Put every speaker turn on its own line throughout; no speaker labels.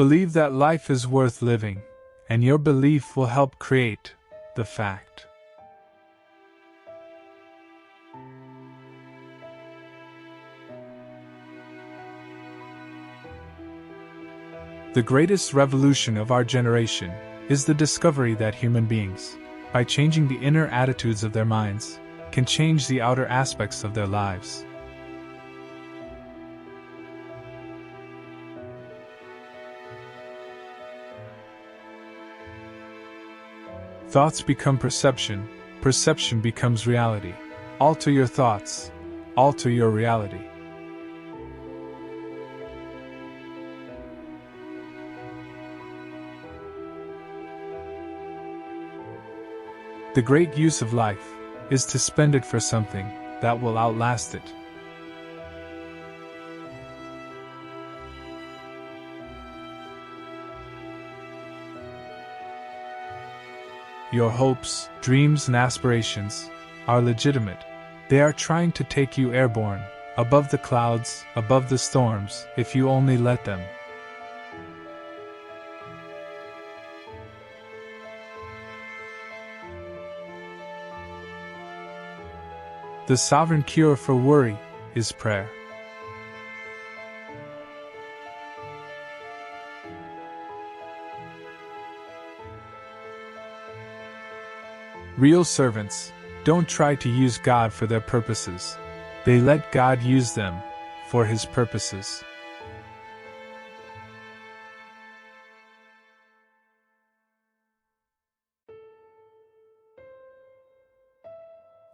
Believe that life is worth living, and your belief will help create the fact. The greatest revolution of our generation is the discovery that human beings, by changing the inner attitudes of their minds, can change the outer aspects of their lives. Thoughts become perception, perception becomes reality. Alter your thoughts, alter your reality. The great use of life is to spend it for something that will outlast it. Your hopes, dreams, and aspirations are legitimate. They are trying to take you airborne, above the clouds, above the storms, if you only let them. The sovereign cure for worry is prayer. Real servants don't try to use God for their purposes. They let God use them for His purposes.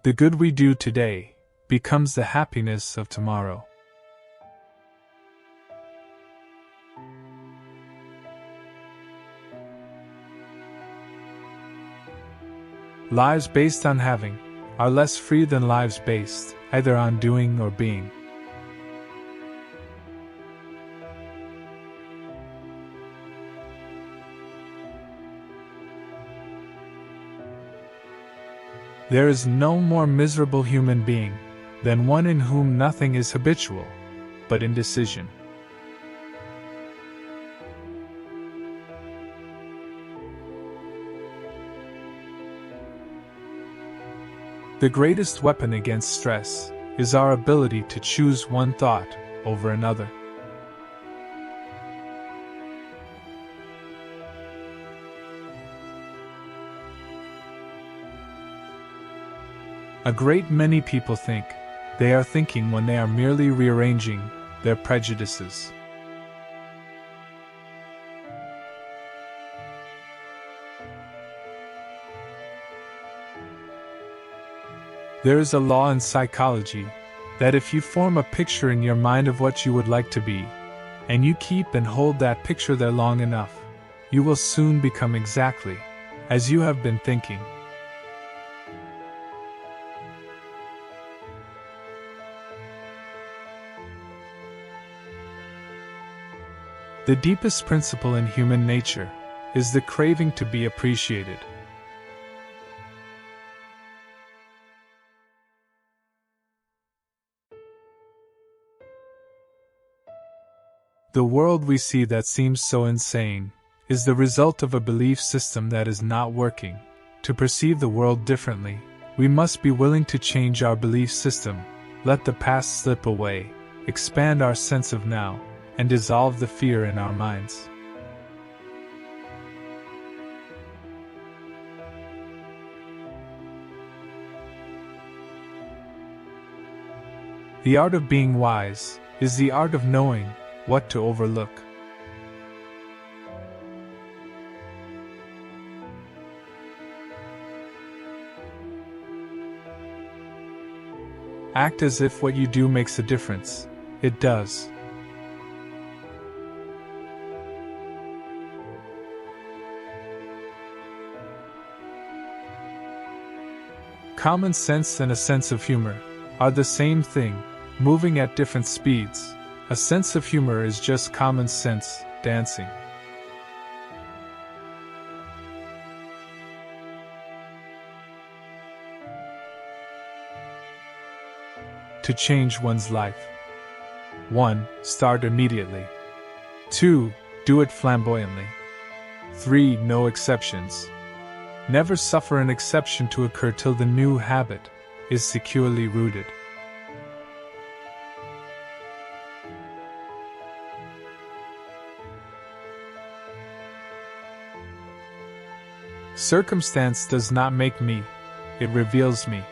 The good we do today becomes the happiness of tomorrow. Lives based on having are less free than lives based either on doing or being. There is no more miserable human being than one in whom nothing is habitual, but indecision. The greatest weapon against stress is our ability to choose one thought over another. A great many people think they are thinking when they are merely rearranging their prejudices. There is a law in psychology that if you form a picture in your mind of what you would like to be, and you keep and hold that picture there long enough, you will soon become exactly as you have been thinking. The deepest principle in human nature is the craving to be appreciated. The world we see that seems so insane is the result of a belief system that is not working. To perceive the world differently, we must be willing to change our belief system, let the past slip away, expand our sense of now, and dissolve the fear in our minds. The art of being wise is the art of knowing what to overlook. Act as if what you do makes a difference. It does. Common sense and a sense of humor are the same thing, moving at different speeds. A sense of humor is just common sense dancing. To change one's life. 1. Start immediately. 2. Do it flamboyantly. 3. No exceptions. Never suffer an exception to occur till the new habit is securely rooted. Circumstance does not make me, it reveals me.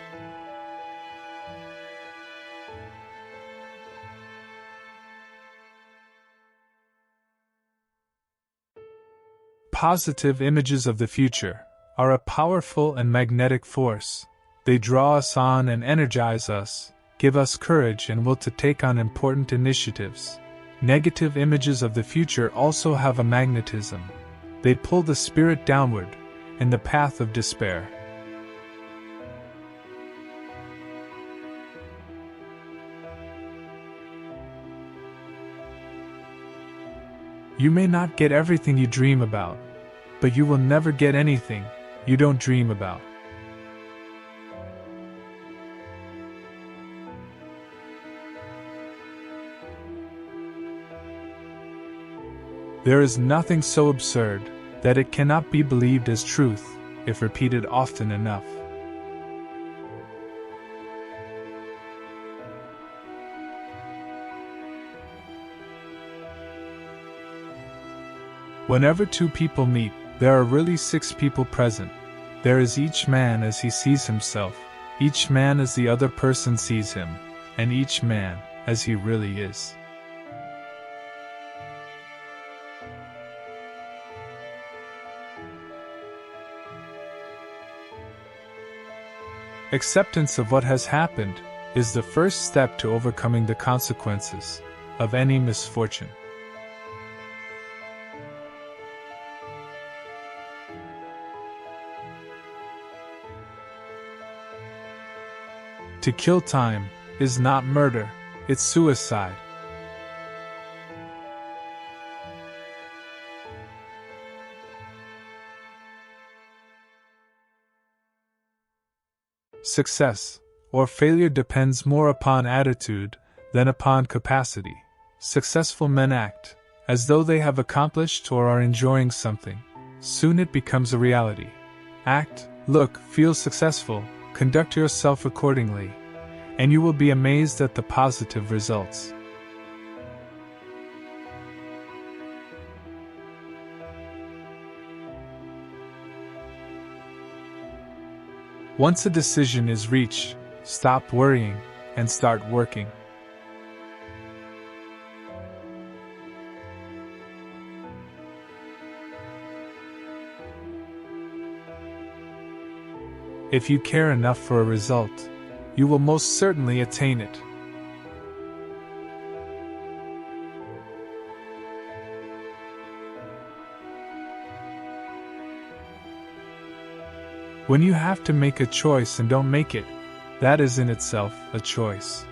Positive images of the future are a powerful and magnetic force. They draw us on and energize us, give us courage and will to take on important initiatives. Negative images of the future also have a magnetism. They pull the spirit downward, in the path of despair. You may not get everything you dream about, but you will never get anything you don't dream about. There is nothing so absurd that it cannot be believed as truth if repeated often enough. Whenever two people meet, there are really 6 people present. There is each man as he sees himself, each man as the other person sees him, and each man as he really is. Acceptance of what has happened is the first step to overcoming the consequences of any misfortune. To kill time is not murder, it's suicide. Success or failure depends more upon attitude than upon capacity. Successful men act as though they have accomplished or are enjoying something. Soon it becomes a reality. Act, look, feel successful, conduct yourself accordingly, and you will be amazed at the positive results. Once a decision is reached, stop worrying and start working. If you care enough for a result, you will most certainly attain it. When you have to make a choice and don't make it, that is in itself a choice.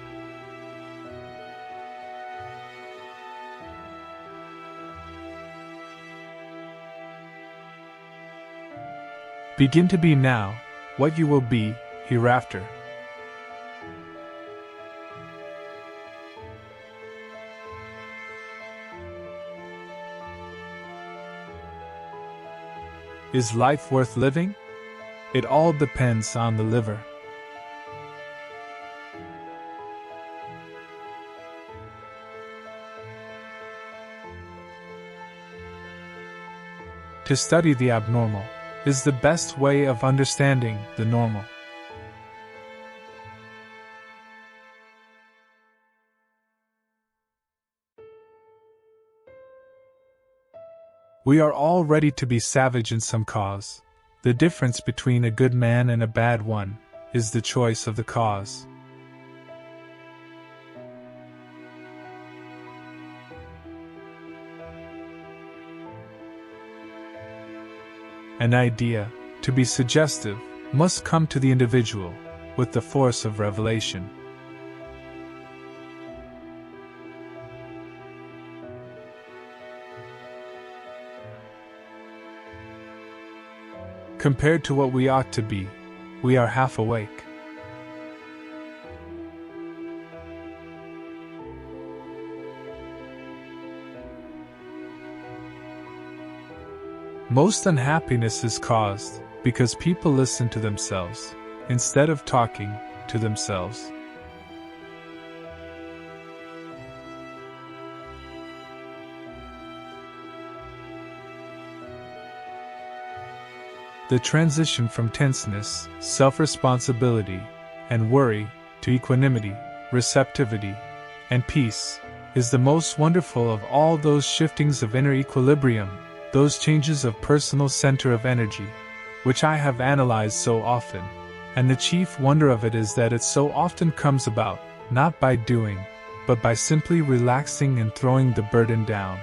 Begin to be now what you will be hereafter. Is life worth living? It all depends on the liver. To study the abnormal is the best way of understanding the normal. We are all ready to be savage in some cause. The difference between a good man and a bad one is the choice of the cause. An idea, to be suggestive, must come to the individual with the force of revelation. Compared to what we ought to be, we are half awake. Most unhappiness is caused because people listen to themselves instead of talking to themselves. The transition from tenseness, self-responsibility, and worry to equanimity, receptivity, and peace is the most wonderful of all those shiftings of inner equilibrium, those changes of personal center of energy, which I have analyzed so often. And the chief wonder of it is that it so often comes about, not by doing, but by simply relaxing and throwing the burden down.